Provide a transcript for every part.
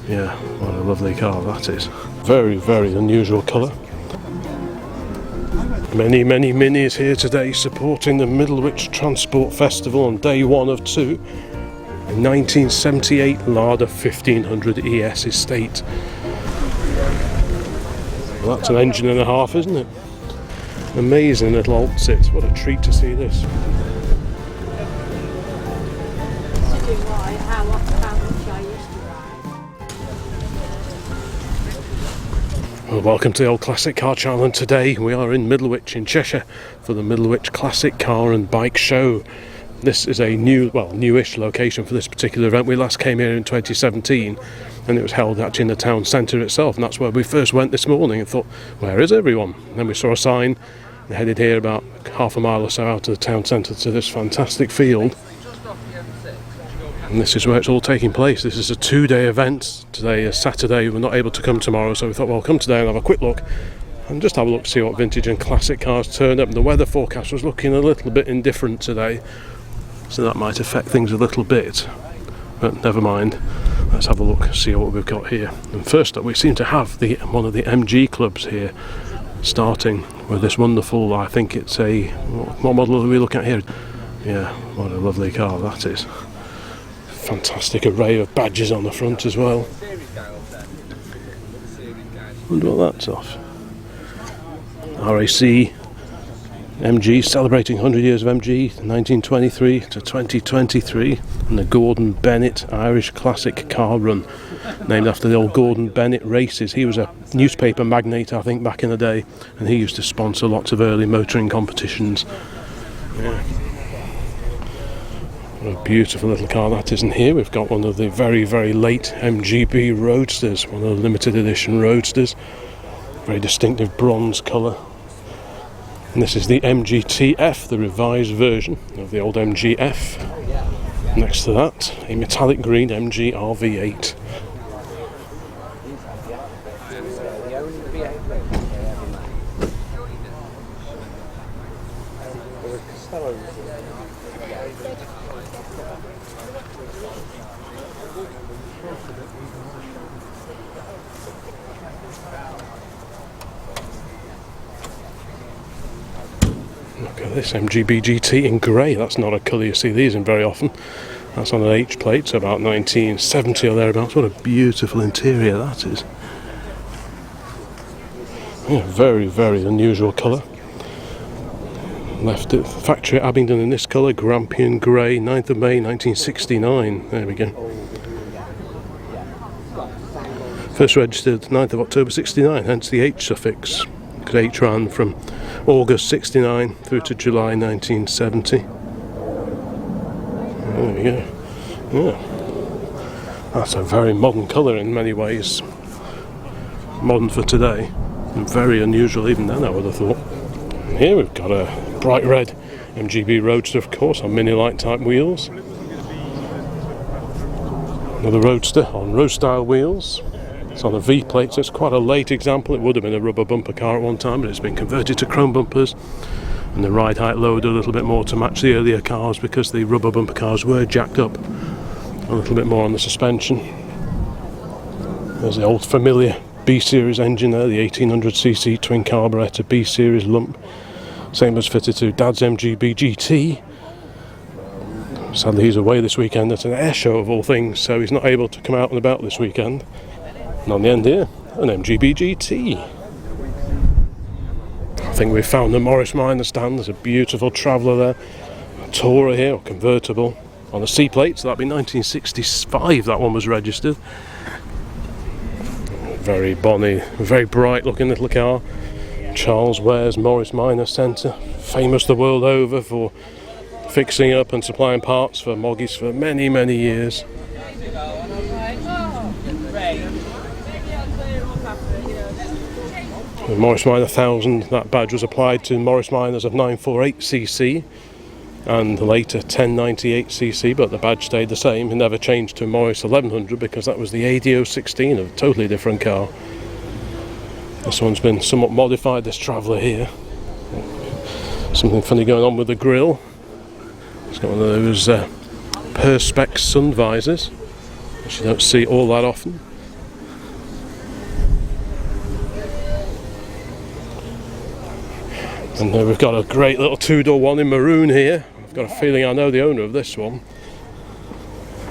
Yeah, what a lovely car that is. Very, very unusual colour. Many, many minis here today supporting the Middlewich Transport Festival on day 1 of 2. A 1978 Lada 1500 ES estate. Well, that's an engine and a half, isn't it? Amazing little Oltcit. What a treat to see this. Well, welcome to the Old Classic Car Channel, and today we are in Middlewich in Cheshire for the Middlewich Classic Car and Bike Show. This is a newish location for this particular event. We last came here in 2017 and it was held actually in the town centre itself, and that's where we first went this morning and thought, where is everyone? And then we saw a sign and headed here about half a mile or so out of the town centre to this fantastic field. And this is where it's all taking place. This is a 2-day event. Today is Saturday. We're not able to come tomorrow, so we thought, well, come today and have a quick look and just have a look to see what vintage and classic cars turn up. And the weather forecast was looking a little bit indifferent today, so that might affect things a little bit, but never mind. Let's have a look, see what we've got here. And first up, we seem to have one of the MG clubs here, starting with this wonderful, I think it's a, what model are we looking at here? Yeah, what a lovely car that is. Fantastic array of badges on the front as well. Wonder what that's off. RAC MG, celebrating 100 years of MG, 1923 to 2023, and the Gordon Bennett Irish Classic Car Run, named after the old Gordon Bennett races. He was a newspaper magnate, I think, back in the day, and he used to sponsor lots of early motoring competitions. Yeah. What a beautiful little car that is. And here we've got one of the very, very late MGB Roadsters, one of the limited edition Roadsters. Very distinctive bronze colour. And this is the MGTF, the revised version of the old MGF. Next to that, a metallic green MG RV8. Look at this MGB GT in grey. That's not a colour you see these in very often. That's on an H plate, so about 1970 or thereabouts. What a beautiful interior that is. Yeah, very, very unusual colour. Left at factory at Abingdon in this colour, Grampian grey, 9th of May 1969. There we go. First registered 9th of October 69, hence the H suffix, because H ran from August 69 through to July 1970. There we go. Yeah. That's a very modern colour in many ways. Modern for today, and very unusual even then, I would have thought. And here we've got a bright red MGB Roadster, of course, on mini-light type wheels. Another Roadster on road style wheels. It's on a V plate, so it's quite a late example. It would have been a rubber bumper car at one time, but it's been converted to chrome bumpers, and the ride height lowered a little bit more to match the earlier cars because the rubber bumper cars were jacked up a little bit more on the suspension. There's the old familiar B-Series engine there, the 1800cc twin carburettor B-Series lump. Same as fitted to Dad's MGB GT. Sadly he's away this weekend at an air show of all things, so he's not able to come out and about this weekend. And on the end here, an MGB GT. I think we've found the Morris Minor stand. There's a beautiful Traveller there. A Tourer here, or convertible, on a C plate, so that'd be 1965 that one was registered. Very bonny, very bright looking little car. Charles Ware's Morris Minor Centre, famous the world over for fixing up and supplying parts for Moggies for many, many years. The Morris Minor 1000, that badge was applied to Morris Minors of 948cc and later 1098cc, but the badge stayed the same. It never changed to Morris 1100 because that was the ADO 16, a totally different car. This one's been somewhat modified, this Traveller here. Something funny going on with the grille. It's got one of those Perspex sun visors, which you don't see all that often. And then we've got a great little two-door one in maroon here. I've got a feeling I know the owner of this one.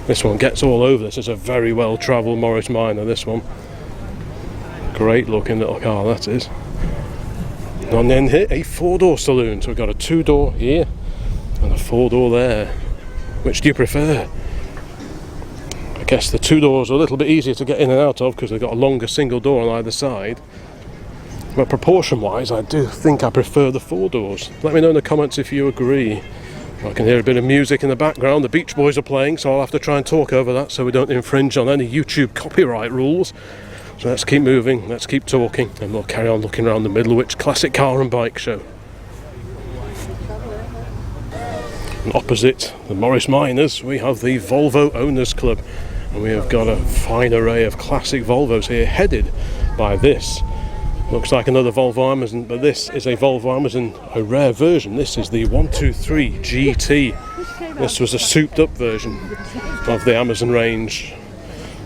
This one gets all over this. It's a very well-travelled Morris Minor, this one. Great looking little car, that is. And then here, a four-door saloon. So we've got a two-door here and a four-door there. Which do you prefer? I guess the two doors are a little bit easier to get in and out of because they've got a longer single door on either side. But proportion-wise, I do think I prefer the four doors. Let me know in the comments if you agree. I can hear a bit of music in the background. The Beach Boys are playing, so I'll have to try and talk over that so we don't infringe on any YouTube copyright rules. So let's keep moving, let's keep talking, and we'll carry on looking around the Middlewich Classic Car and Bike Show. And opposite the Morris Minors, we have the Volvo Owners Club. And we have got a fine array of classic Volvos here, headed by this. Looks like another Volvo Amazon, but this is a Volvo Amazon, a rare version. This is the 123 GT. This was a souped up version of the Amazon range.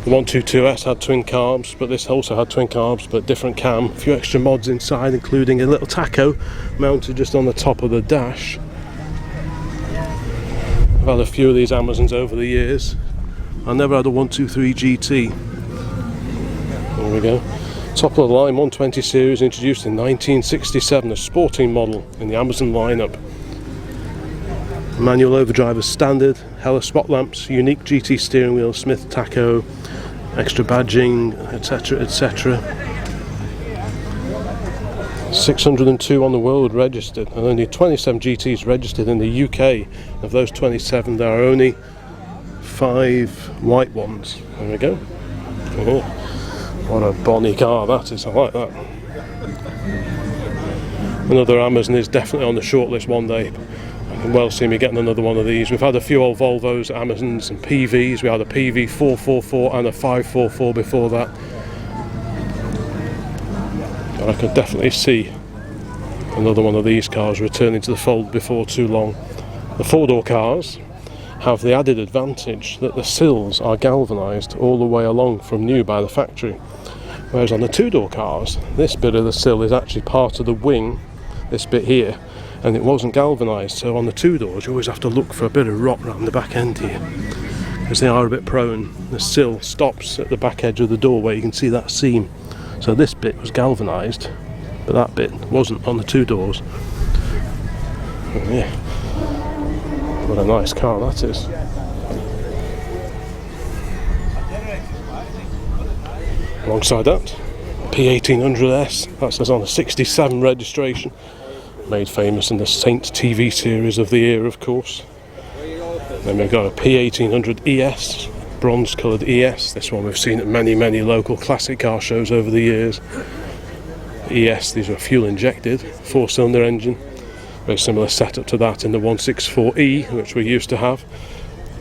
The 122S had twin carbs, but this also had twin carbs, but different cam. A few extra mods inside, including a little tacho mounted just on the top of the dash. I've had a few of these Amazons over the years. I never had a 123 GT. There we go. Top of the line 120 series, introduced in 1967, a sporting model in the Amazon lineup. Manual overdrive as standard, Hella spot lamps, unique GT steering wheel, Smith tacho, extra badging, etc, etc. 602 on the world registered, and only 27 GTs registered in the UK. Of those 27, there are only 5 white ones. There we go. Oh, what a bonny car that is, I like that. Another Amazon is definitely on the shortlist one day. I can well see me getting another one of these. We've had a few old Volvos, Amazons and PVs. We had a PV 444 and a 544 before that. And I could definitely see another one of these cars returning to the fold before too long. The four-door cars have the added advantage that the sills are galvanised all the way along from new by the factory. Whereas on the two-door cars, this bit of the sill is actually part of the wing, this bit here, and it wasn't galvanised. So on the two doors you always have to look for a bit of rot around the back end here, because they are a bit prone. The sill stops at the back edge of the door where you can see that seam. So this bit was galvanised, but that bit wasn't on the two doors. Oh, yeah. What a nice car that is. Alongside that, P1800S, that says on a 67 registration, made famous in the Saint TV series of the year, of course. Then we've got a P1800 ES, bronze coloured ES. This one we've seen at many local classic car shows over the years. ES, these were fuel injected, 4-cylinder engine. Very similar setup to that in the 164E, which we used to have.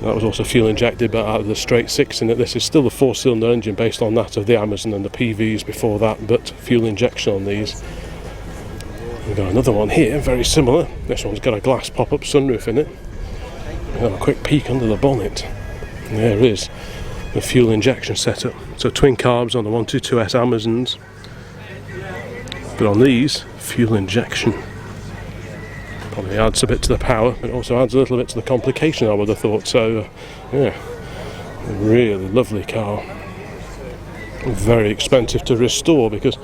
That was also fuel injected, but out of the straight 6 in it. This is still a 4-cylinder engine based on that of the Amazon and the PVs before that, but fuel injection on these. We've got another one here, very similar. This one's got a glass pop-up sunroof in it. We'll have a quick peek under the bonnet. And there is the fuel injection setup. So twin carbs on the 122S Amazons, but on these, fuel injection. Probably adds a bit to the power, but also adds a little bit to the complication, I would have thought. So yeah, a really lovely car. Very expensive to restore because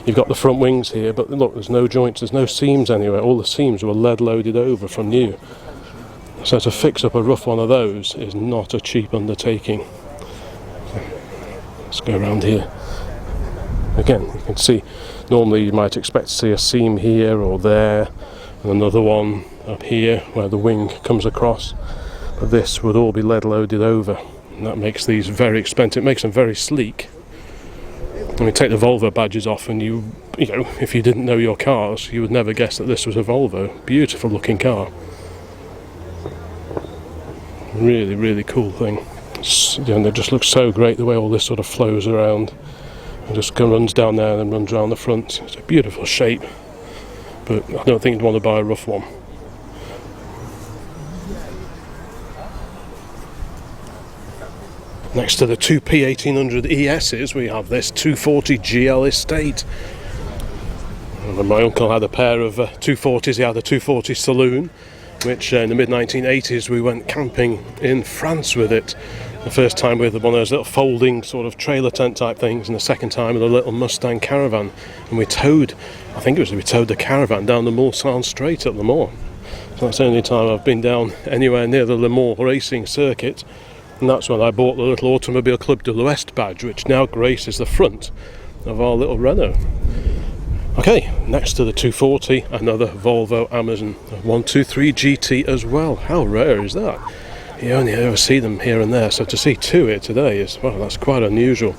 you've got the front wings here, but look, there's no joints, there's no seams anywhere. All the seams were lead loaded over from new. So to fix up a rough one of those is not a cheap undertaking. Let's go around here. Again, you can see, normally you might expect to see a seam here or there, and another one up here where the wing comes across. But this would all be lead loaded over, and that makes these very expensive. It makes them very sleek. I mean, take the Volvo badges off and you know, if you didn't know your cars, you would never guess that this was a Volvo. Beautiful looking car. Really cool thing. And it just looks so great the way all this sort of flows around. It just runs down there and then runs around the front. It's a beautiful shape, but I don't think you'd want to buy a rough one. Next to the two P1800 ESs, we have this 240 GL Estate. When my uncle had a pair of 240s, he had a 240 saloon, which in the mid-1980s we went camping in France with it. The first time with one of those little folding sort of trailer tent type things, and the second time with a little Mustang caravan. And we towed the caravan down the Mulsanne Straight at Le Mans. So that's the only time I've been down anywhere near the Le Mans racing circuit. And that's when I bought the little Automobile Club de l'Ouest badge, which now graces the front of our little Renault. Okay, next to the 240, another Volvo Amazon 123 GT as well. How rare is that? You only ever see them here and there, so to see two here today is, well, that's quite unusual.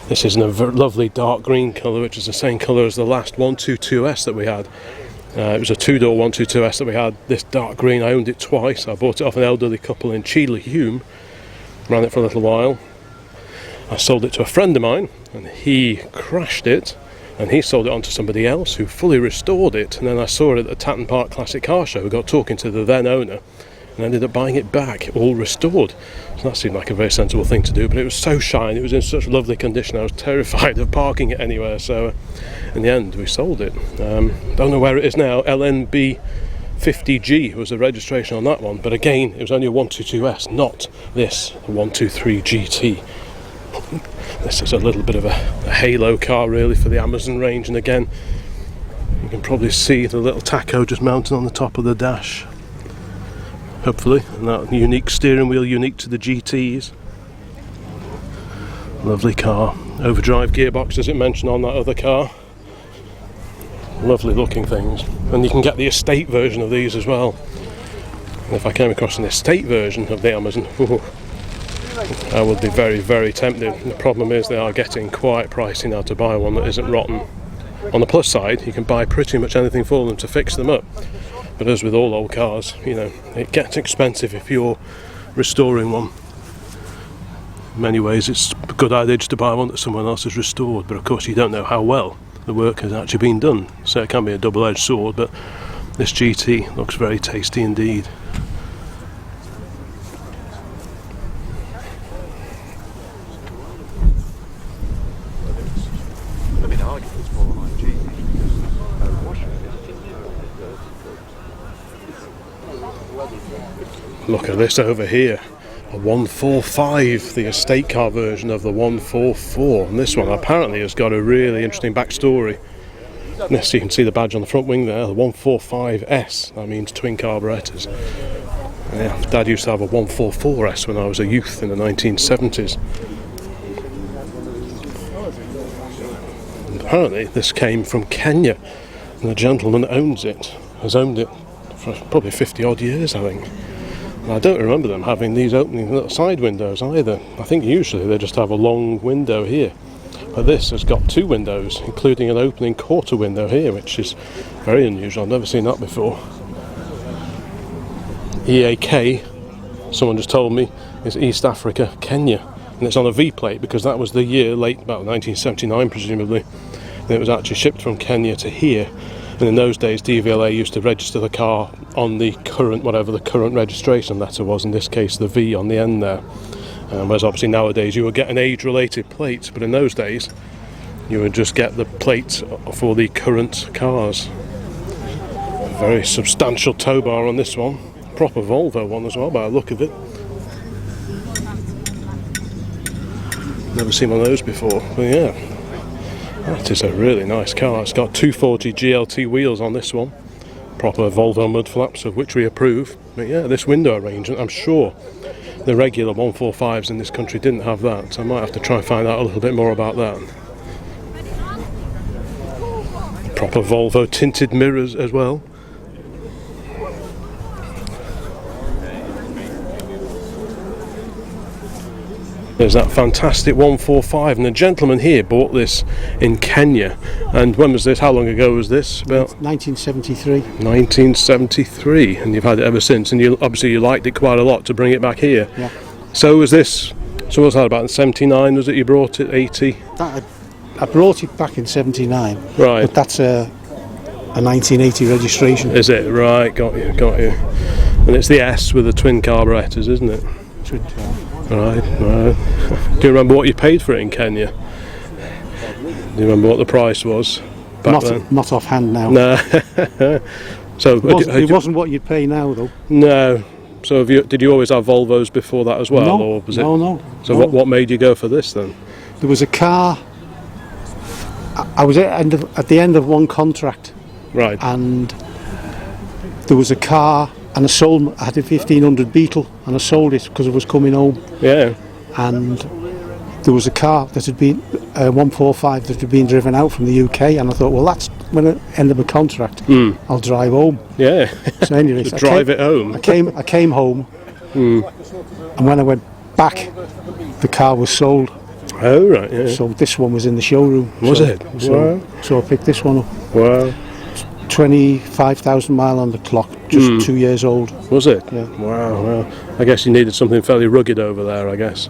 This is in a lovely dark green colour, which is the same colour as the last 122S that we had. It was a two-door 122S that we had, this dark green. I owned it twice. I bought it off an elderly couple in Cheadle-Hulme, ran it for a little while. I sold it to a friend of mine, and he crashed it, and he sold it on to somebody else who fully restored it. And then I saw it at the Tatton Park Classic Car Show. We got talking to the then owner and ended up buying it back, all restored. So that seemed like a very sensible thing to do, but it was so shiny, it was in such lovely condition, I was terrified of parking it anywhere. So in the end we sold it. Don't know where it is now. LNB 50G was the registration on that one, but again it was only a 122S, not this 123 GT. This is a little bit of a halo car really for the Amazon range, and again you can probably see the little tacho just mounted on the top of the dash, hopefully, and that unique steering wheel unique to the GTs. Lovely car. Overdrive gearbox as it mentioned on that other car. Lovely looking things, and you can get the estate version of these as well. And if I came across an estate version of the Amazon, I would be very, very tempted. The problem is they are getting quite pricey now to buy one that isn't rotten. On the plus side, you can buy pretty much anything for them to fix them up. But as with all old cars, you know, it gets expensive if you're restoring one. In many ways, it's a good idea to buy one that someone else has restored, but of course you don't know how well the work has actually been done. So it can be a double-edged sword, but this GT looks very tasty indeed. Look at this over here, a 145, the estate car version of the 144, and this one apparently has got a really interesting backstory. Yes, you can see the badge on the front wing there, the 145S, that means twin carburetors. Yeah, Dad used to have a 144S when I was a youth in the 1970s. And apparently this came from Kenya, and the gentleman that owns it has owned it for probably 50 odd years, I think. I don't remember them having these opening little side windows either. I think usually they just have a long window here, but this has got two windows, including an opening quarter window here, which is very unusual. I've never seen that before. EAK, someone just told me, is East Africa, Kenya, and it's on a V plate because that was the year, late about 1979 presumably, and it was actually shipped from Kenya to here. And in those days, DVLA used to register the car on the current, whatever the current registration letter was, in this case the V on the end there. Whereas obviously nowadays you would get an age-related plate, but in those days you would just get the plate for the current cars. A very substantial tow bar on this one. Proper Volvo one as well by the look of it. Never seen one of those before, but yeah. That is a really nice car. It's got 240 GLT wheels on this one. Proper Volvo mud flaps, of which we approve. But yeah, this window arrangement, I'm sure the regular 145s in this country didn't have that. So I might have to try and find out a little bit more about that. Proper Volvo tinted mirrors as well. There's that fantastic 145, and the gentleman here bought this in Kenya. And when was this? How long ago was this? About 1973. 1973, and you've had it ever since. And you obviously you liked it quite a lot to bring it back here. Yeah. So was this? So what's that about? In 79 was it? You brought it 80? I brought it back in 79. Right. But that's a 1980 registration. Is it? Right. Got you. Got you. And it's the S with the twin carburetors, isn't it? Twin turbo. Right, right. Do you remember what you paid for it in Kenya? Do you remember what the price was? back then? Not offhand now. No. So It wasn't what you'd pay now, though. No. So did you always have Volvos before that as well, No, or was it? no. So no. what made you go for this then? There was a car. I was at the end of one contract, Right. and there was a car, and I had a 1500 Beetle, and I sold it because I was coming home. Yeah. And there was a car that had been 145 that had been driven out from the UK, and I thought, well, that's when I end of my contract. I'll drive home. Yeah. So anyway, Just drive it home. I came home, and when I went back, the car was sold. Oh right. Yeah. So this one was in the showroom. Was it? So I picked this one up. Wow. 25,000 mile on the clock, just 2 years old. Was it? Yeah. Wow. Well, I guess you needed something fairly rugged over there, I guess.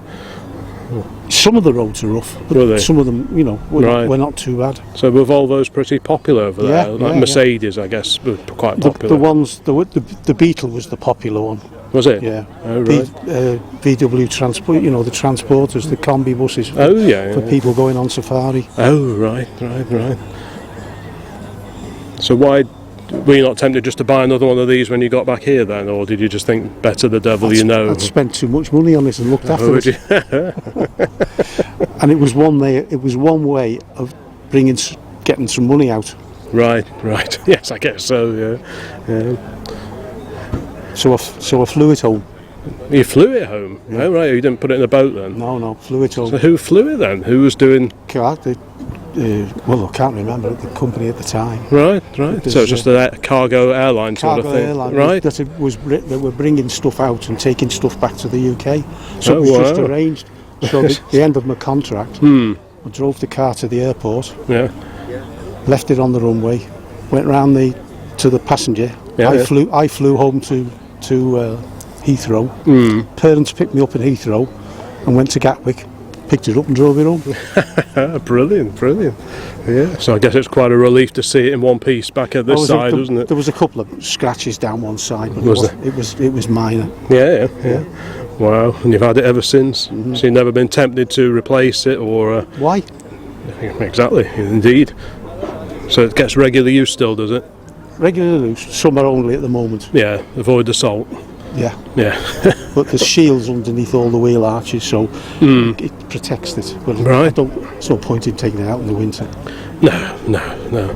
Some of the roads are rough, but Were they? some of them, Right. were not too bad. So were Volvos pretty popular over there? Yeah, Like yeah, Mercedes, I guess, were quite The popular. ones, the Beetle was the popular one. Was it? Yeah. Oh right. VW transport, the transporters, the combi buses. Oh yeah. For people going on safari. Oh right. So why were you not tempted just to buy another one of these when you got back here then, or did you just think better the devil you know? I'd spent too much money on this and looked after would it. And it was one way of getting some money out. Right. Yes, I guess so. Yeah. So I flew it home. You flew it home? Yeah. Oh right. You didn't put it in a boat then? No, flew it home. So who flew it then? Who was doing? Well, I can't remember the company at the time. Right. So it's just a cargo airline sort of thing, airline, right? That were bringing stuff out and taking stuff back to the UK. So Oh, it was just wow. arranged. So the end of my contract, I drove the car to the airport, Yeah. left it on the runway, went round to the passenger. Yeah, I flew home to Heathrow. Parents picked me up in Heathrow and went to Gatwick, picked it up and drove it home. Brilliant. Yeah. So I guess it's quite a relief to see it in one piece back at this side, wasn't it? There was a couple of scratches down one side, but it was minor. Yeah. Wow. And you've had it ever since. So you've never been tempted to replace it, or? Why? Exactly. Indeed. So it gets regular use still, does it? Regular loose, summer only at the moment. Yeah. Avoid the salt. Yeah. But there's shields underneath all the wheel arches, so it protects it. But Right. there's no point in taking it out in the winter. No.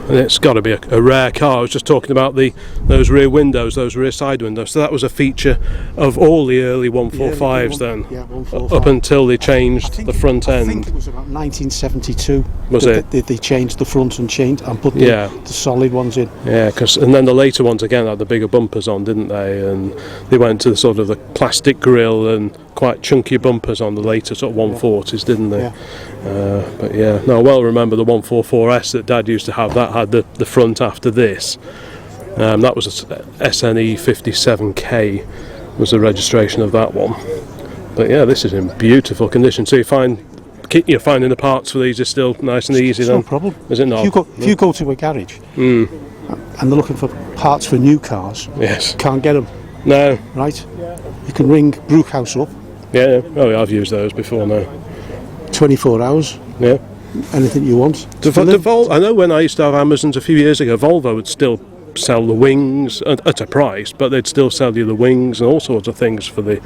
And it's got to be a rare car. I was just talking about those rear windows, those rear side windows. So that was a feature of all the early 145s then. Yeah, 145. Up until they changed the front I end. think it was about 1972. Was it? They changed the front and put the solid ones in. Yeah, and then the later ones again had the bigger bumpers on, didn't they? And they went to the sort of the plastic grille and quite chunky bumpers on the later sort of 140s, didn't they? Yeah. But yeah, no, I well remember the 144S that Dad used to have. That had the front after this. That was a SNE 57K was the registration of that one. But yeah, this is in beautiful condition. So you're finding the parts for these is still nice and easy. It's then? no problem. Is it not? If you go to a garage and they're looking for parts for new cars, Yes. can't get them. No. Right? You can ring Brookhouse up, Yeah. Oh, yeah, I've used those before now. 24 hours, Yeah. anything you want. I know when I used to have Amazons a few years ago, Volvo would still sell the wings at a price, but they'd still sell you the wings and all sorts of things for the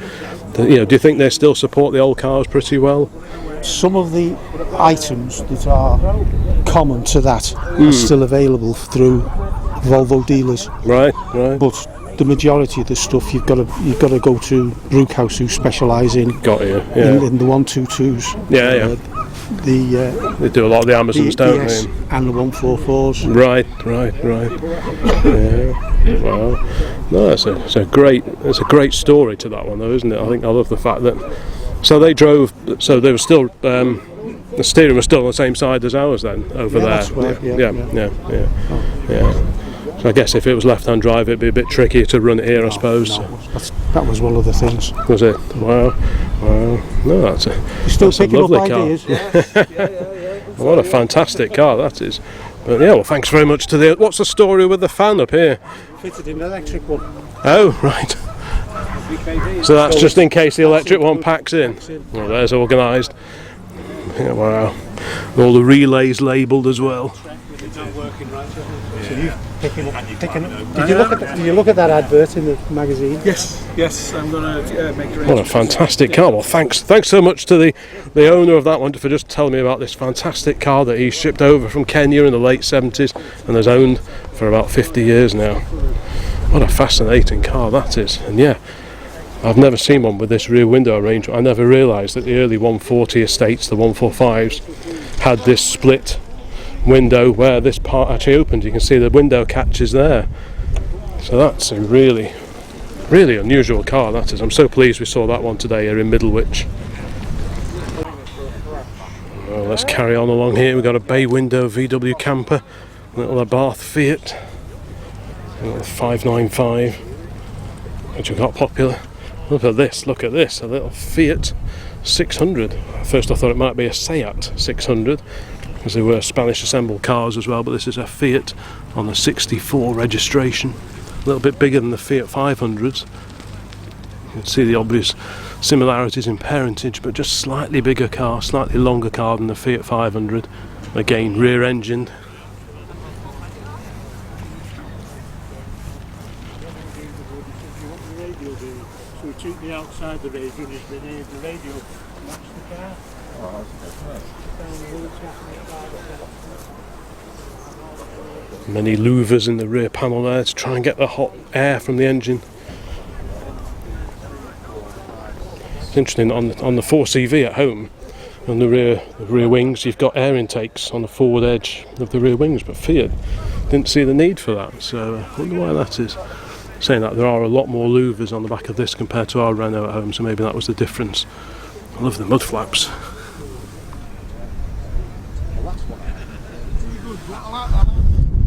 do you think they still support the old cars pretty well? Some of the items that are common to that are still available through Volvo dealers, Right. but the majority of the stuff you've got to go to Brookhouse, who specialise in Got you. Yeah. in the 122s. Yeah. They do a lot of the The Amazons, don't ES they? and the 144s. Right. Yeah. Wow. No, it's a great story to that one, though, isn't it? I think I love the fact that. So they drove. So they were still. The steering was still on the same side as ours then over there. That's right, Yeah. So I guess if it was left-hand drive, it'd be a bit tricky to run it here, I suppose. No, that was one of the things. Was it? Wow. No, You're still picking up lovely car. ideas. What a fantastic car that is. But yeah, well, thanks very much to the. What's the story with the fan up here? Fitted in an electric one. Oh, right. So that's just in case the electric one packs in. Well, there's organised. Yeah, wow. All the relays labelled as well. not working right. So you picking up. Did you look at that advert in the magazine? Yes, I'm going to make arrangements. What a fantastic car. Well, thanks so much to the owner of that one for just telling me about this fantastic car that he shipped over from Kenya in the late 70s and has owned for about 50 years now. What a fascinating car that is. And yeah, I've never seen one with this rear window arrangement. I never realised that the early 140 estates, the 145s, had this split window where this part actually opened. You can see the window catches there. So that's a really unusual car, that is. I'm so pleased we saw that one today here in Middlewich. Well, let's carry on along here. We've got a bay window VW camper, a little Abarth Fiat, a little 595, which have got popular. Look at this, a little Fiat 600. At first I thought it might be a Seat 600, because they were Spanish assembled cars as well, but this is a Fiat on the 64 registration. A little bit bigger than the Fiat 500s. You can see the obvious similarities in parentage, but just slightly bigger car, slightly longer car than the Fiat 500. Again, rear engined. So we took the outside the radio and it's been the radio match the car. Many louvers in the rear panel there to try and get the hot air from the engine. It's interesting, on the 4CV at home, on the rear wings, you've got air intakes on the forward edge of the rear wings, but Fiat didn't see the need for that, so I wonder why that is. Saying that, there are a lot more louvers on the back of this compared to our Renault at home, so maybe that was the difference. I love the mud flaps.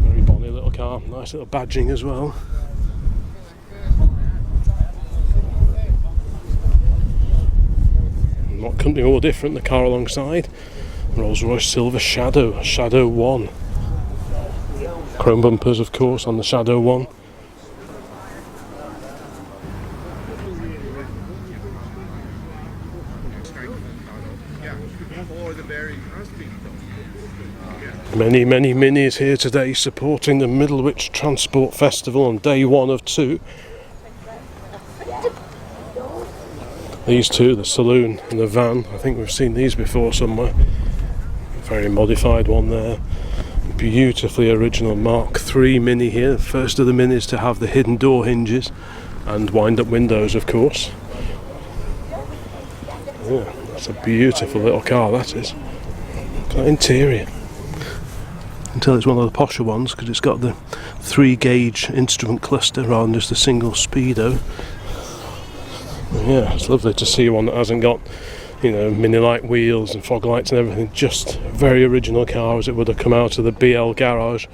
Very bonny little car, nice little badging as well. Not company all different, the car alongside, Rolls-Royce Silver Shadow, Shadow 1. Chrome bumpers of course on the Shadow 1. Many minis here today supporting the Middlewich Transport Festival on day 1 of 2. These two, the saloon and the van, I think we've seen these before somewhere. Very modified one there. Beautifully original Mark III Mini here, the first of the minis to have the hidden door hinges and wind-up windows of course. Yeah, that's a beautiful little car, that is. Look at that interior. Until it's one of the posher ones because it's got the 3-gauge instrument cluster rather than just a single speedo. Yeah, it's lovely to see one that hasn't got, you know, mini light wheels and fog lights and everything. Just a very original car as it would have come out of the BL garage.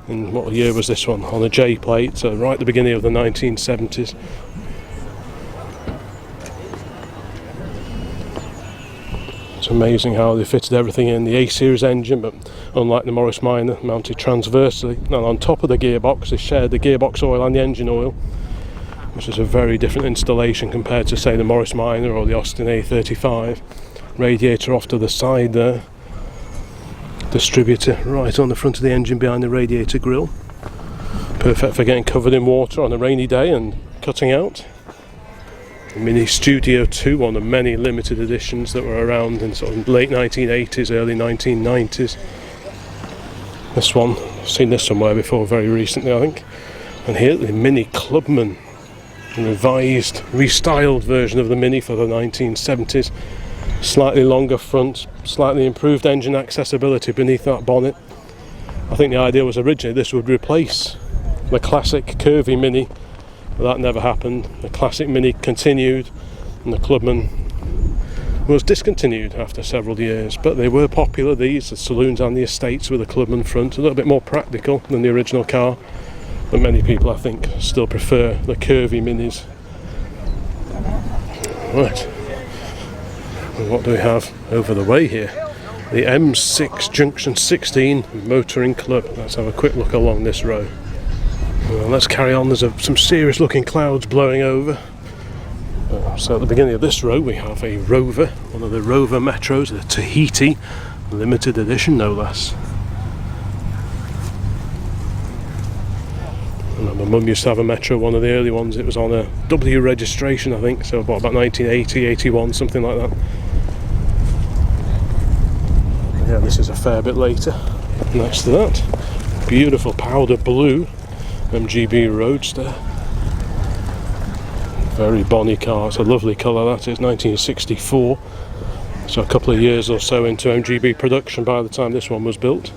And what year was this one? On a J plate, so right at the beginning of the 1970s. It's amazing how they fitted everything in. The A-series engine, but unlike the Morris Minor, mounted transversely. Now on top of the gearbox, they shared the gearbox oil and the engine oil, which is a very different installation compared to say the Morris Minor or the Austin A35. Radiator off to the side there. Distributor right on the front of the engine behind the radiator grille. Perfect for getting covered in water on a rainy day and cutting out. Mini Studio 2, one of many limited editions that were around in sort of late 1980s, early 1990s. This one, I've seen this somewhere before very recently I think. And here the Mini Clubman, a revised, restyled version of the Mini for the 1970s. Slightly longer front, slightly improved engine accessibility beneath that bonnet. I think the idea was originally this would replace the classic curvy Mini, but that never happened. The classic Mini continued and the Clubman was discontinued after several years, but they were popular, these, the saloons and the estates with a Clubman front, a little bit more practical than the original car, but many people I think still prefer the curvy Minis. Right, and what do we have over the way here? The M6 Junction 16 Motoring Club. Let's have a quick look along this row. Well, let's carry on. There's some serious looking clouds blowing over. So at the beginning of this row we have a Rover, one of the Rover Metros, the Tahiti limited edition no less. My mum used to have a Metro, one of the early ones. It was on a W registration, I think, so about 1980, 81, something like that. Yeah, this is a fair bit later. Next to that, beautiful powder blue MGB Roadster. Very bonny car. It's a lovely colour, that is. 1964. So a couple of years or so into MGB production by the time this one was built.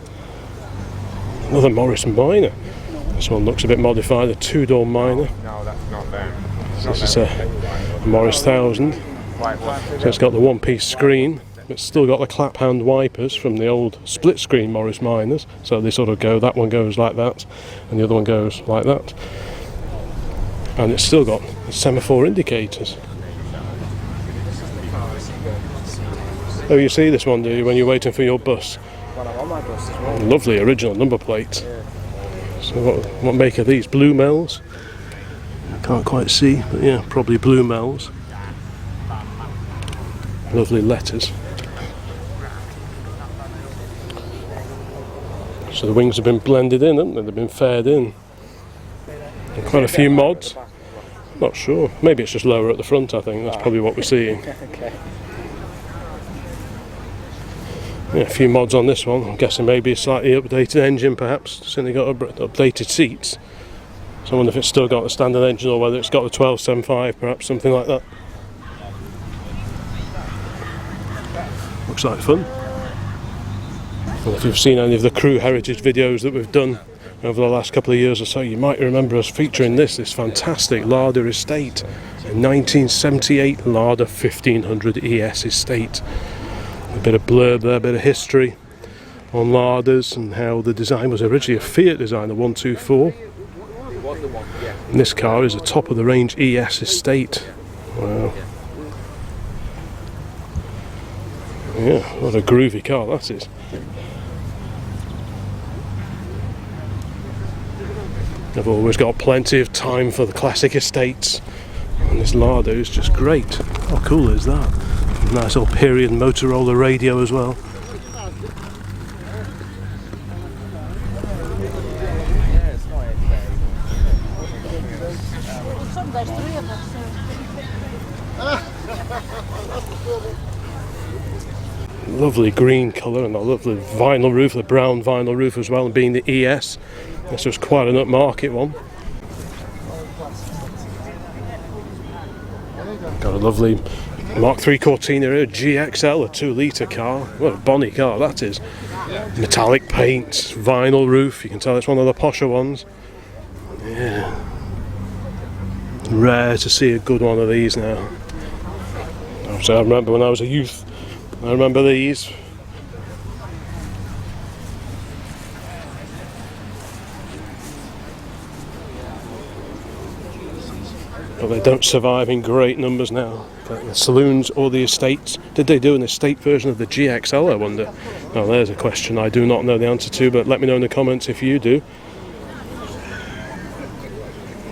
Another Morris Minor. This one looks a bit modified, a two-door Minor. No, that's not there. So this is a Morris 1000. So it's got the one-piece screen. It's still got the clap hand wipers from the old split screen Morris Minors. So they sort of go, that one goes like that, and the other one goes like that. And it's still got semaphore indicators. Oh, you see this one, do you, when you're waiting for your bus? Well, I'm on my bus as well. Lovely original number plate. Yeah. So what make of these? Blue Mells? Can't quite see, but yeah, probably Blue Mells. Lovely letters. So the wings have been blended in, haven't they? They've been faired in. And quite a few mods. Not sure. Maybe it's just lower at the front, I think. That's probably what we're seeing. Okay. Yeah, a few mods on this one. I'm guessing maybe a slightly updated engine, perhaps. Certainly got updated seats. So I wonder if it's still got the standard engine or whether it's got the 1275, perhaps, something like that. Looks like fun. Well, if you've seen any of the crew heritage videos that we've done over the last couple of years or so, you might remember us featuring this fantastic Lada estate, a 1978 Lada 1500 ES estate. A bit of blurb there, a bit of history on Ladas and how the design was originally a Fiat design, the 124. And this car is a top of the range ES estate. Wow. Yeah, what a groovy car that is. I've always got plenty of time for the classic estates, and this Lada is just great. How cool is that? Nice old period Motorola radio as well. Lovely green colour and a lovely vinyl roof, the brown vinyl roof as well, and being the ES, this was quite an upmarket one. Got a lovely Mark III Cortina here, GXL, a 2-litre car. What a bonny car that is. Metallic paint, vinyl roof, you can tell it's one of the posher ones. Yeah. Rare to see a good one of these now. Obviously I remember when I was a youth, I remember these. But they don't survive in great numbers now. But the saloons or the estates, did they do an estate version of the GXL, I wonder? Now there's a question I do not know the answer to, but let me know in the comments if you do.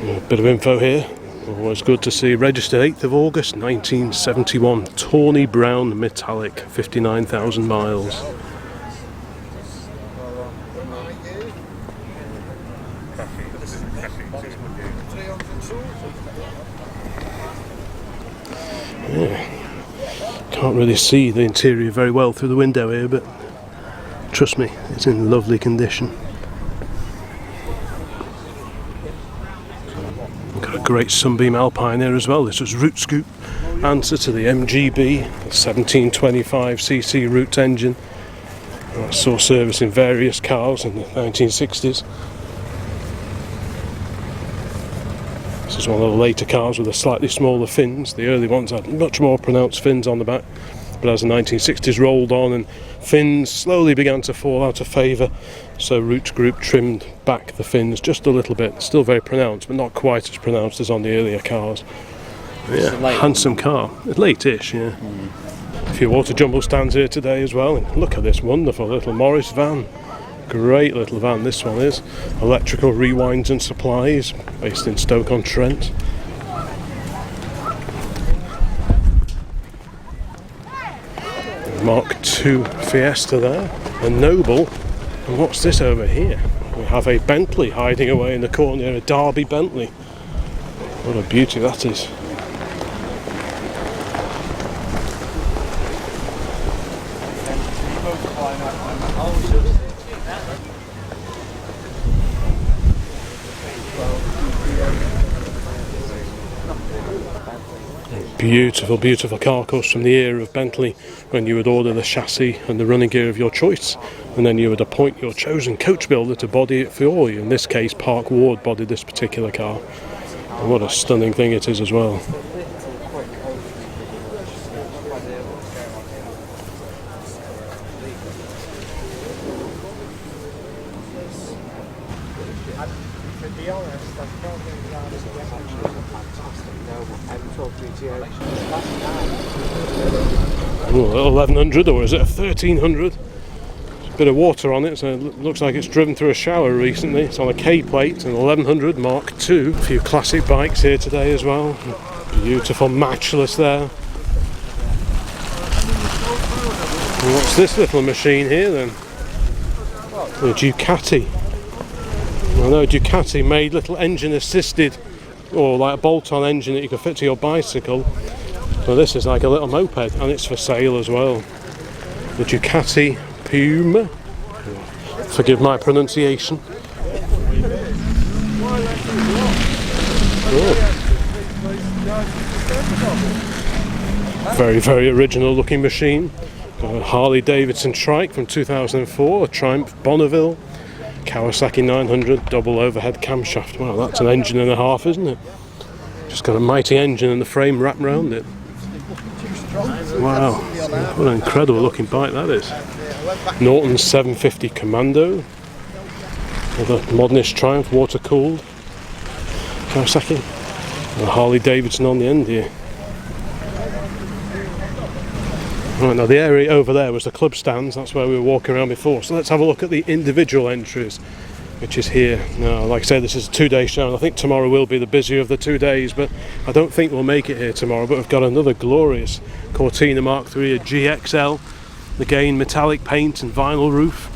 A bit of info here. Always good to see. Registered 8th of August 1971. Tawny brown metallic, 59,000 miles. Yeah. Can't really see the interior very well through the window here, but trust me, it's in lovely condition. Got a great Sunbeam Alpine here as well. This was root scoop, answer to the MGB 1725cc root engine. I saw service in various cars in the 1960s. This is one of the later cars with the slightly smaller fins. The early ones had much more pronounced fins on the back, but as the 1960s rolled on and fins slowly began to fall out of favour, so Roots Group trimmed back the fins just a little bit. Still very pronounced, but not quite as pronounced as on the earlier cars. Yeah, handsome car. Late-ish, yeah. A few water jumble stands here today as well. And look at this wonderful little Morris van. Great little van this one is. Electrical rewinds and supplies, based in Stoke-on-Trent. Mark II Fiesta there, a Noble. And what's this over here? We have a Bentley hiding away in the corner, a Derby Bentley. What a beauty that is. Beautiful, beautiful car, of course, from the era of Bentley, when you would order the chassis and the running gear of your choice, and then you would appoint your chosen coach builder to body it for you. In this case, Park Ward bodied this particular car. And what a stunning thing it is as well. To be honest, I've probably rather fantastic. Oh, 1100, or is it a 1300? There's a bit of water on it, so it looks like it's driven through a shower recently. It's on a K plate, an 1100 Mark II. A few classic bikes here today as well. Beautiful matchless there. And what's this little machine here then? A Ducati. I know Ducati made little engine assisted, or like a bolt-on engine that you can fit to your bicycle. So this is like a little moped, and it's for sale as well. The Ducati Puma. Forgive my pronunciation. Oh. Very, very original looking machine. Got a Harley Davidson trike from 2004, a Triumph Bonneville. Kawasaki 900 double overhead camshaft. Wow, that's an engine and a half, isn't it? Just got a mighty engine and the frame wrapped around it. Wow, what an incredible looking bike that is. Norton's 750 Commando. Another modernist Triumph, water cooled. Kawasaki. And a Harley Davidson on the end here. Right, now the area over there was the club stands, that's where we were walking around before. So let's have a look at the individual entries, which is here. Now, like I say, this is a 2-day show, and I think tomorrow will be the busier of the 2 days, but I don't think we'll make it here tomorrow. But we've got another glorious Cortina Mark III, a GXL, again metallic paint and vinyl roof.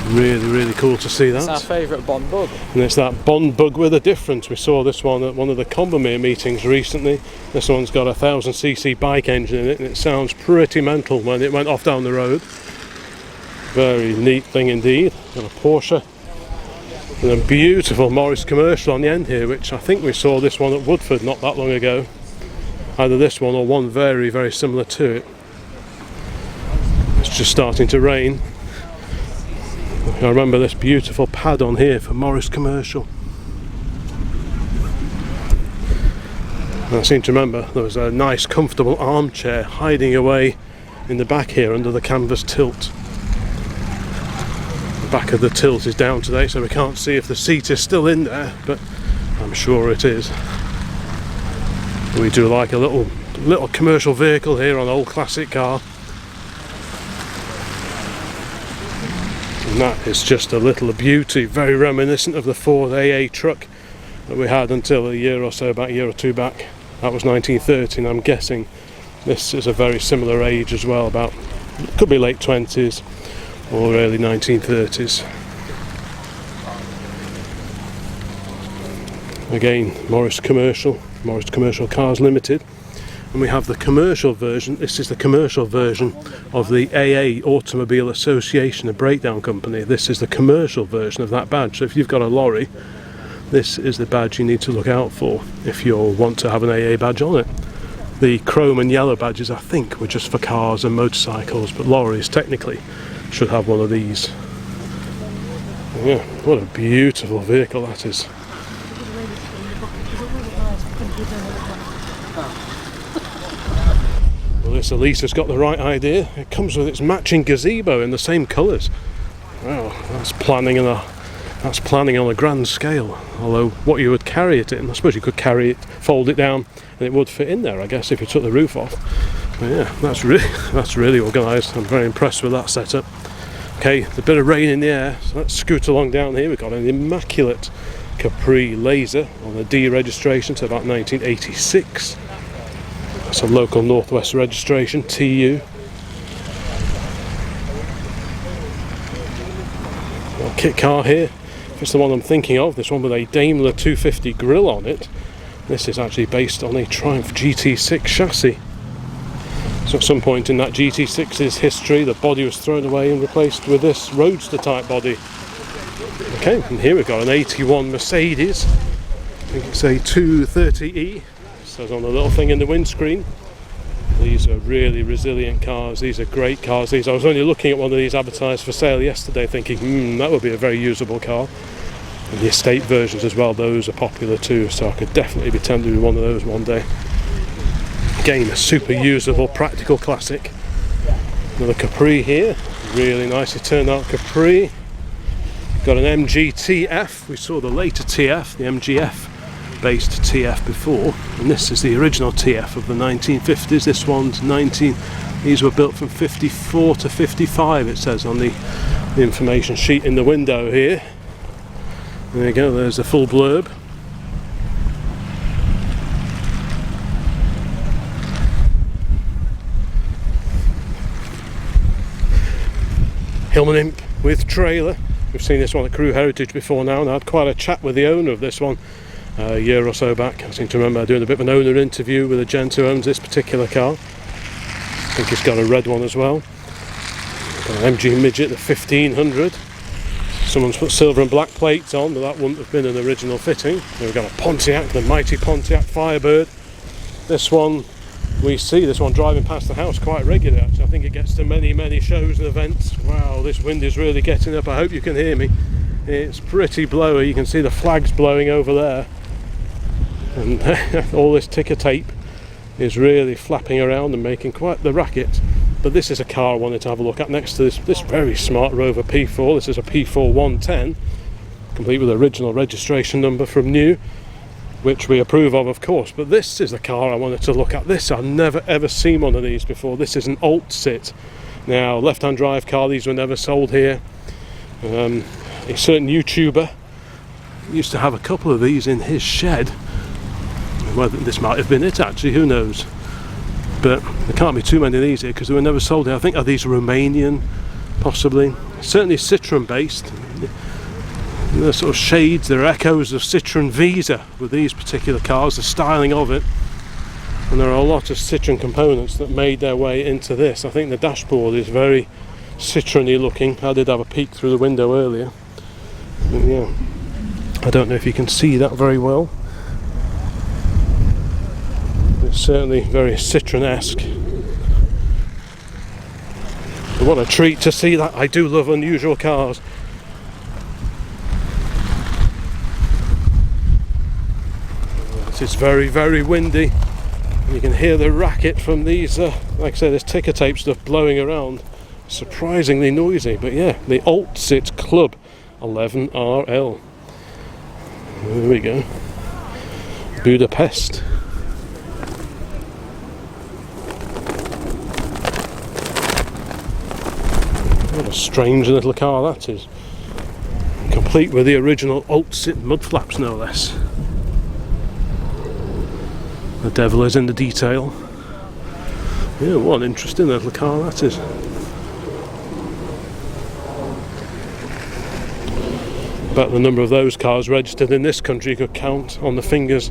Really, really cool to see that. It's our favourite Bond bug. And it's that Bond bug with a difference. We saw this one at one of the Combermere meetings recently. This one's got a 1000cc bike engine in it, and it sounds pretty mental when it went off down the road. Very neat thing indeed. Got a Porsche. And a beautiful Morris commercial on the end here, which I think we saw this one at Woodford not that long ago. Either this one or one very, very similar to it. It's just starting to rain. I remember this beautiful pad on here for Morris commercial. And I seem to remember there was a nice comfortable armchair hiding away in the back here under the canvas tilt. The back of the tilt is down today, so we can't see if the seat is still in there, but I'm sure it is. We do like a little commercial vehicle here on Old Classic Car. And that is just a little beauty, very reminiscent of the Ford AA truck that we had until a year or so back, a year or two back. That was 1930, and I'm guessing this is a very similar age as well, about, could be late 20s or early 1930s. Again, Morris Commercial Cars Limited. And we have the commercial version. This is the commercial version of the AA Automobile Association, a breakdown company. This is the commercial version of that badge. So if you've got a lorry, this is the badge you need to look out for if you want to have an AA badge on it. The chrome and yellow badges, I think, were just for cars and motorcycles, but lorries technically should have one of these. Yeah, what a beautiful vehicle that is. Well, this Elisa's got the right idea. It comes with its matching gazebo in the same colours. Wow, that's planning on a grand scale. Although what you would carry it in, I suppose you could carry it, fold it down, and it would fit in there, I guess, if you took the roof off. But yeah, that's really organised. I'm very impressed with that setup. Okay, a bit of rain in the air, so let's scoot along down here. We've got an immaculate Capri Laser on a D registration to about 1986. That's a local Northwest registration, TU. Well, kit car here. If it's the one I'm thinking of, this one with a Daimler 250 grille on it. This is actually based on a Triumph GT6 chassis. So at some point in that GT6's history, the body was thrown away and replaced with this roadster type body. Okay, and here we've got an 81 Mercedes. I think it's a 230e. It says on the little thing in the windscreen. These are really resilient cars. These are great cars. I was only looking at one of these advertised for sale yesterday thinking, that would be a very usable car. And the estate versions as well, those are popular too, so I could definitely be tempted with one of those one day. Again, a super usable, practical classic. Another Capri here, really nicely turned out Capri. Got an MG TF, we saw the later TF, the MGF based TF before, and this is the original TF of the 1950s. This one's these were built from 54 to 55, it says on the information sheet in the window here. There you go, there's the full blurb. Hillman Imp with trailer. We've seen this one at Crew Heritage before now, and I had quite a chat with the owner of this one a year or so back. I seem to remember doing a bit of an owner interview with a gent who owns this particular car. I think he's got a red one as well. Got an MG Midget, the 1500. Someone's put silver and black plates on, but that wouldn't have been an original fitting. We've got a Pontiac, the mighty Pontiac Firebird. This one, we see this one driving past the house quite regularly actually. I think it gets to many shows and events. Wow, this wind is really getting up. I hope you can hear me. It's pretty blowy. You can see the flags blowing over there. And all this ticker tape is really flapping around and making quite the racket. But this is a car I wanted to have a look at next to this very smart Rover P4. This is a P4 110, complete with original registration number from new, which we approve of course. But this is the car I wanted to look at. This, I've never ever seen one of these before. This is an Oltcit. Now, left-hand drive car, these were never sold here. A certain YouTuber used to have a couple of these in his shed. Well, this might have been it actually, who knows. But there can't be too many of these here because they were never sold here. I think, are these Romanian, possibly? Certainly Citroen based. The sort of shades, they're echoes of Citroen Visa with these particular cars, the styling of it. And there are a lot of Citroen components that made their way into this. I think the dashboard is very Citroen-y looking. I did have a peek through the window earlier. But yeah, I don't know if you can see that very well. It's certainly very Citroen-esque. But what a treat to see that. I do love unusual cars. It's very windy. You can hear the racket from these, like I say, this ticker tape stuff blowing around. Surprisingly noisy, but yeah, the Oltcit Club 11RL. There we go. Budapest. What a strange little car that is. Complete with the original Oltcit mud flaps, no less. The devil is in the detail. Yeah, what an interesting little car that is. Bet the number of those cars registered in this country you could count on the fingers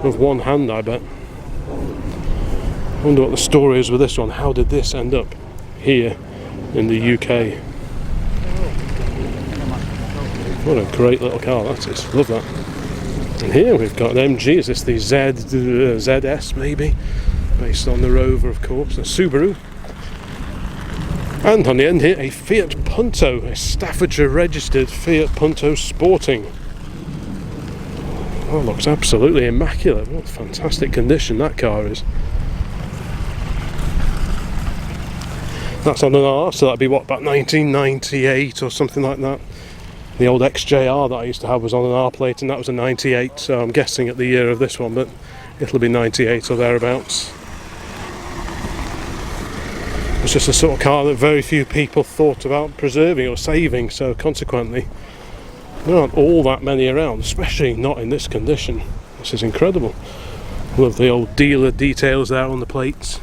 of one hand, I bet. I wonder what the story is with this one. How did this end up here in the UK? What a great little car that is. Love that. And here we've got an MG. Is this the ZS maybe? Based on the Rover, of course. A Subaru. And on the end here, a Fiat Punto, a Staffordshire registered Fiat Punto Sporting. Oh, looks absolutely immaculate. What fantastic condition that car is. That's on an R, so that'd be what, about 1998 or something like that. The old XJR that I used to have was on an R plate, and that was a 98, so I'm guessing at the year of this one, but it'll be 98 or thereabouts. It's just a sort of car that very few people thought about preserving or saving, so consequently there aren't all that many around, especially not in this condition. This is incredible. Love the old dealer details there on the plates.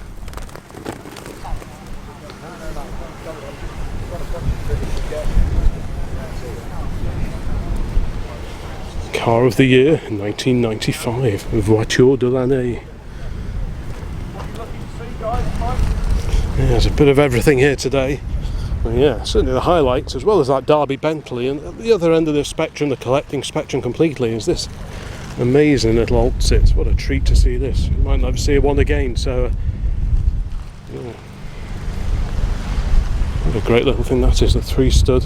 Car of the year in 1995, Voiture de l'année. Yeah, there's a bit of everything here today. Well, yeah, certainly the highlights, as well as that Derby Bentley, and at the other end of the spectrum, the collecting spectrum completely, is this amazing little Oltcit. What a treat to see this. You might never see one again, so yeah. What a great little thing that is, the 3-stud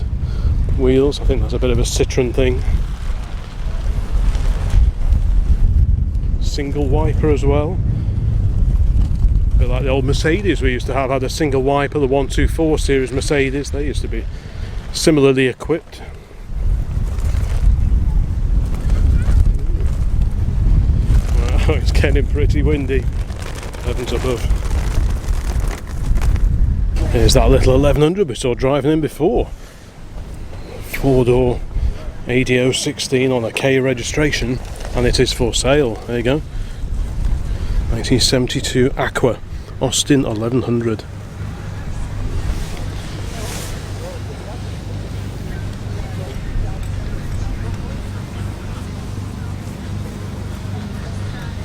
wheels. I think that's a bit of a Citroen thing. Single wiper as well. A bit like the old Mercedes we used to have, had a single wiper, the 124 series Mercedes. They used to be similarly equipped. Wow, it's getting pretty windy. Heavens above. Here's that little 1100 we saw driving in before. 4-door ADO 16 on a K registration, and it is for sale. There you go. 1972 Aqua Austin 1100.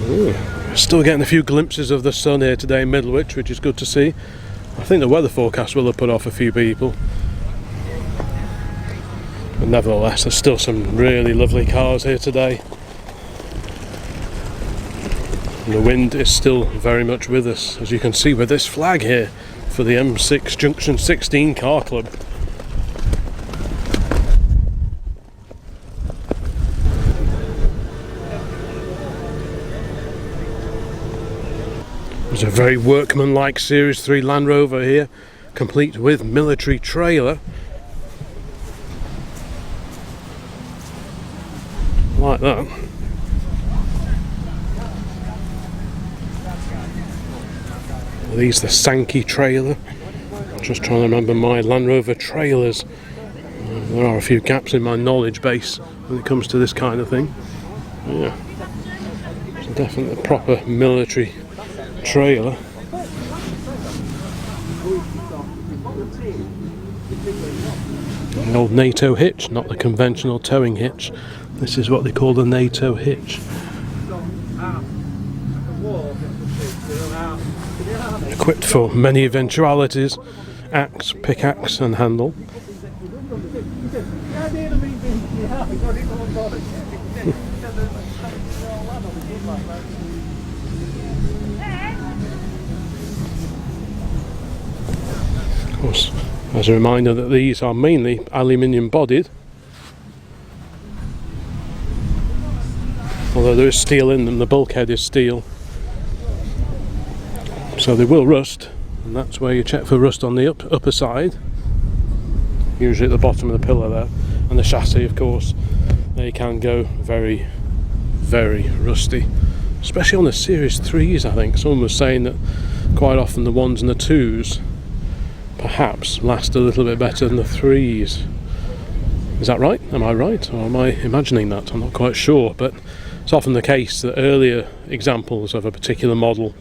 Ooh, still getting a few glimpses of the sun here today in Middlewich, which is good to see. I think the weather forecast will have put off a few people, but nevertheless there's still some really lovely cars here today. And the wind is still very much with us, as you can see with this flag here for the M6 Junction 16 Car Club. There's a very workmanlike Series 3 Land Rover here, complete with military trailer. Like that. These the Sankey trailer. I'm just trying to remember my Land Rover trailers. There are a few gaps in my knowledge base when it comes to this kind of thing. Yeah, it's definitely a proper military trailer. An old NATO hitch, not the conventional towing hitch. This is what they call the NATO hitch. Equipped for many eventualities: axe, pickaxe and handle. Of course, as a reminder that these are mainly aluminium bodied, although there is steel in them. The bulkhead is steel, so they will rust, and that's where you check for rust on the upper side, usually at the bottom of the pillar there. And the chassis, of course, they can go very, very rusty, especially on the Series 3s. I think someone was saying that quite often the 1s and the 2s perhaps last a little bit better than the 3s. Is that right? Am I right, or am I imagining that? I'm not quite sure, but it's often the case that earlier examples of a particular model,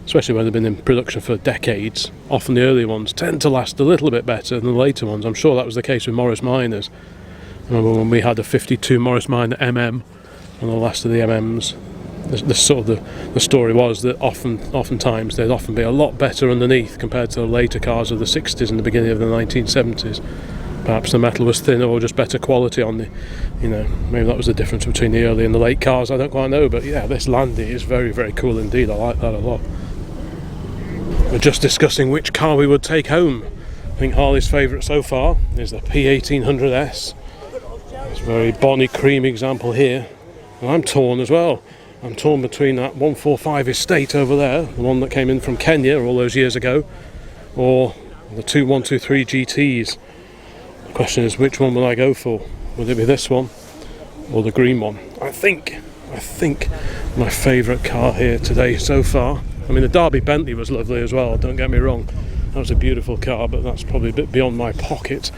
especially when they've been in production for decades, often the early ones tend to last a little bit better than the later ones. I'm sure that was the case with Morris Minors. I remember when we had a 52 Morris Minor MM, and the last of the MMs, the story was that oftentimes they'd often be a lot better underneath compared to the later cars of the 60s and the beginning of the 1970s. Perhaps the metal was thinner or just better quality on the, maybe that was the difference between the early and the late cars. I don't quite know, but yeah, this Landy is very, very cool indeed. I like that a lot. We're just discussing which car we would take home. I think Harley's favourite so far is the P1800S. It's a very bonny cream example here, and I'm torn as well. I'm torn between that 145 Estate over there, the one that came in from Kenya all those years ago, or the two 123 GTs. The question is, which one will I go for? Would it be this one or the green one? I think my favourite car here today so far. I mean, the Derby Bentley was lovely as well, don't get me wrong. That was a beautiful car, but that's probably a bit beyond my pocket.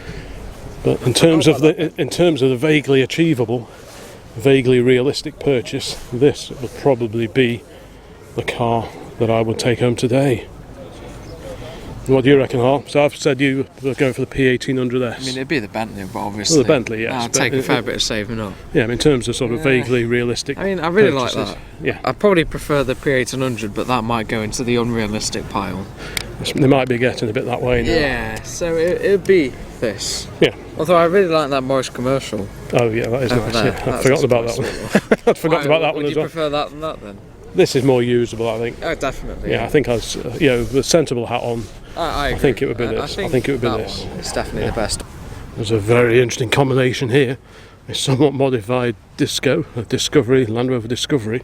But in terms of the vaguely achievable, vaguely realistic purchase, this will probably be the car that I would take home today. What do you reckon, Hal? So I've said you were going for the P1800S. I mean, it'd be the Bentley, but obviously. Well, the Bentley, yes. I'd take a fair bit of saving up. Yeah, I mean, in terms of sort of vaguely realistic. I mean, I really purchases. like that. Yeah. I probably prefer the P1800, but that might go into the unrealistic pile. They might be getting a bit that way now. Yeah, so it'd be this. Yeah. Although I really like that Morris commercial. Oh, yeah, that is over nice. there. Yeah. I'd That's forgotten about that nice one. I'd forgotten about that one as Would you well. prefer that than that then? This is more usable, I think. Oh, definitely. Yeah, I think as with a sensible hat on, I agree. think it would be this. I think it would be that this. one is definitely the best. There's a very interesting combination here. A somewhat modified Disco, a Discovery, Land Rover Discovery,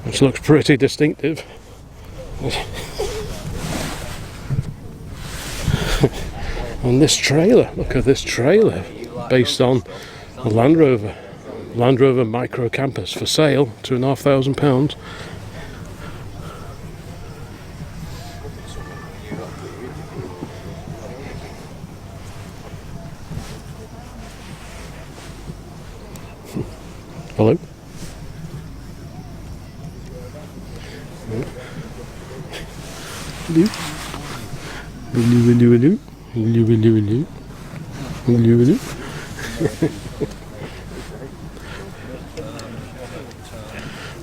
which looks pretty distinctive. And this trailer, look at this trailer, based on a Land Rover Micro Campus for sale, £2,500. Hello? Hello? Hello?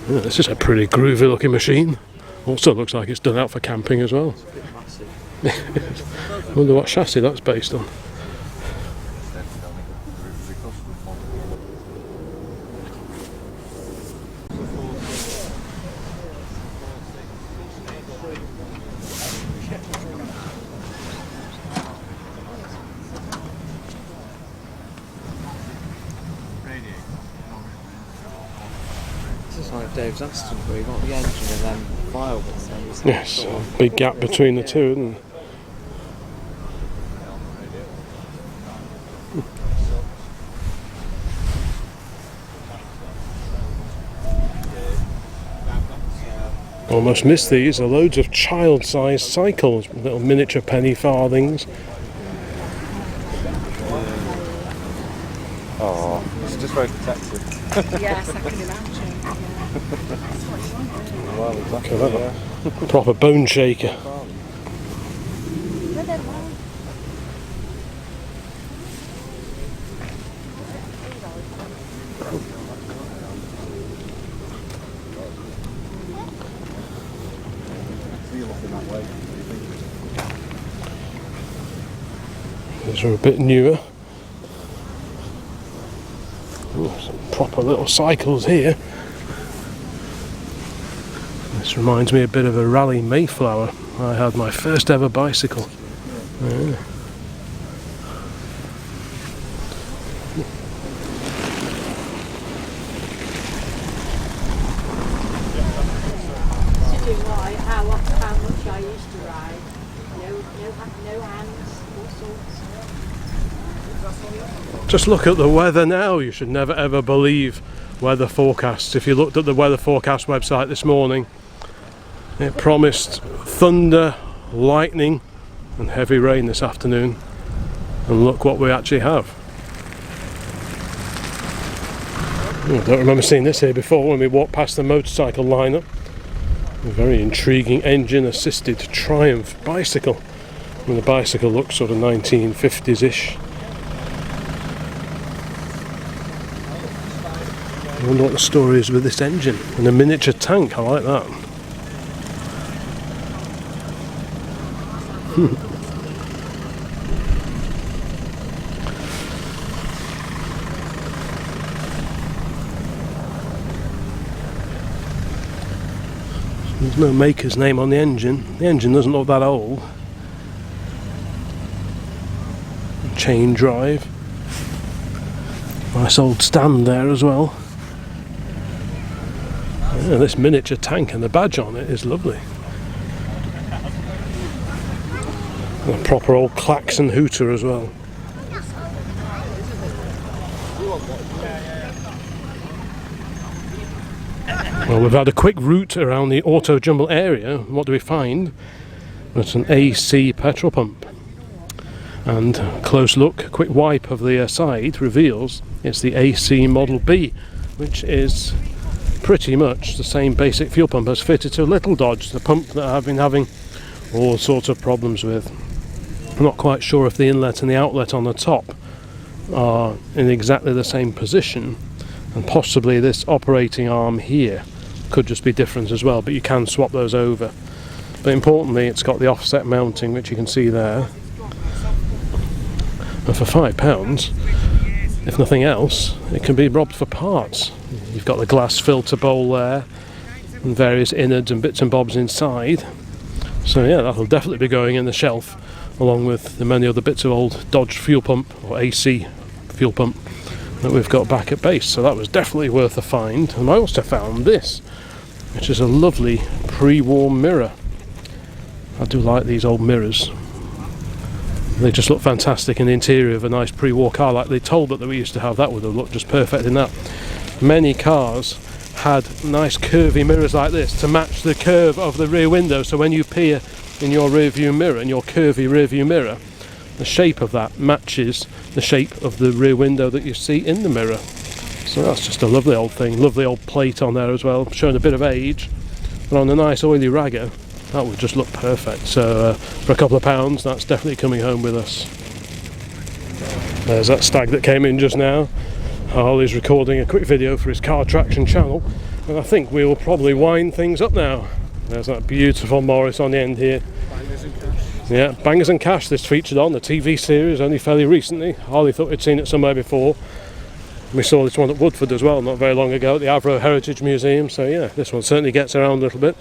Yeah, this is a pretty groovy looking machine. Also looks like it's done out for camping as well. I wonder what chassis that's based on. This is like Dave's Aston, where you got the engine and then file things. Yes, a big gap between the two, isn't there? Almost missed these. Are loads of child-sized cycles, little miniature penny farthings. Oh, it's just very protected. Yes, I can imagine. Look at that. Proper bone shaker. These are a bit newer. Ooh, some proper little cycles here. This reminds me a bit of a Rally Mayflower. I had my first ever bicycle. Yeah. How much I used to ride. No hands, all sorts. Just look at the weather now. You should never ever believe weather forecasts. If you looked at the weather forecast website this morning, it promised thunder, lightning and heavy rain this afternoon, and look what we actually have. I don't remember seeing this here before when we walked past the motorcycle lineup. A very intriguing engine assisted Triumph bicycle. I mean, the bicycle looks sort of 1950s-ish. I wonder what the story is with this engine. And a miniature tank, I like that. There's no maker's name on the engine. The engine doesn't look that old. Chain drive. Nice old stand there as well. Yeah, this miniature tank and the badge on it is lovely. And a proper old klaxon hooter as well. Well, we've had a quick route around the Auto Jumble area. What do we find? It's an AC petrol pump. And a close look, a quick wipe of the side reveals it's the AC Model B, which is pretty much the same basic fuel pump as fitted to Little Dodge, the pump that I've been having all sorts of problems with. I'm not quite sure if the inlet and the outlet on the top are in exactly the same position, and possibly this operating arm here could just be different as well, but you can swap those over. But importantly, it's got the offset mounting, which you can see there, and for £5, if nothing else, it can be robbed for parts. You've got the glass filter bowl there and various innards and bits and bobs inside, so yeah, that'll definitely be going in the shelf along with the many other bits of old Dodge fuel pump or AC fuel pump that we've got back at base. So that was definitely worth a find. And I also found this, which is a lovely pre-war mirror. I do like these old mirrors. They just look fantastic in the interior of a nice pre-war car like the Talbot that we used to have. That would have looked just perfect in that. Many cars had nice curvy mirrors like this to match the curve of the rear window, so when you peer in your rear view mirror, in your curvy rear view mirror, the shape of that matches the shape of the rear window that you see in the mirror. So that's just a lovely old thing, lovely old plate on there as well, showing a bit of age, but on a nice oily ragger that would just look perfect. So for a couple of pounds, that's definitely coming home with us. There's that stag that came in just now. Harley's recording a quick video for his car traction channel, and I think we will probably wind things up now. There's that beautiful Morris on the end here. Bangers and cash. Yeah, Bangers and Cash, this featured on the TV series only fairly recently. Harley thought we'd seen it somewhere before. We saw this one at Woodford as well not very long ago at the Avro Heritage Museum, so yeah, this one certainly gets around a little bit.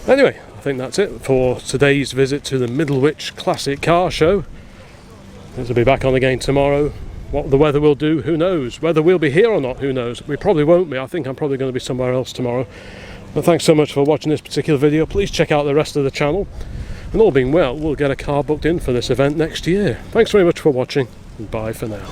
Anyway, I think that's it for today's visit to the Middlewich Classic Car Show. We'll be back on again tomorrow. What the weather will do, who knows? Whether we'll be here or not, who knows? We probably won't be. I think I'm probably going to be somewhere else tomorrow. But thanks so much for watching this particular video. Please check out the rest of the channel. And all being well, we'll get a car booked in for this event next year. Thanks very much for watching, and bye for now.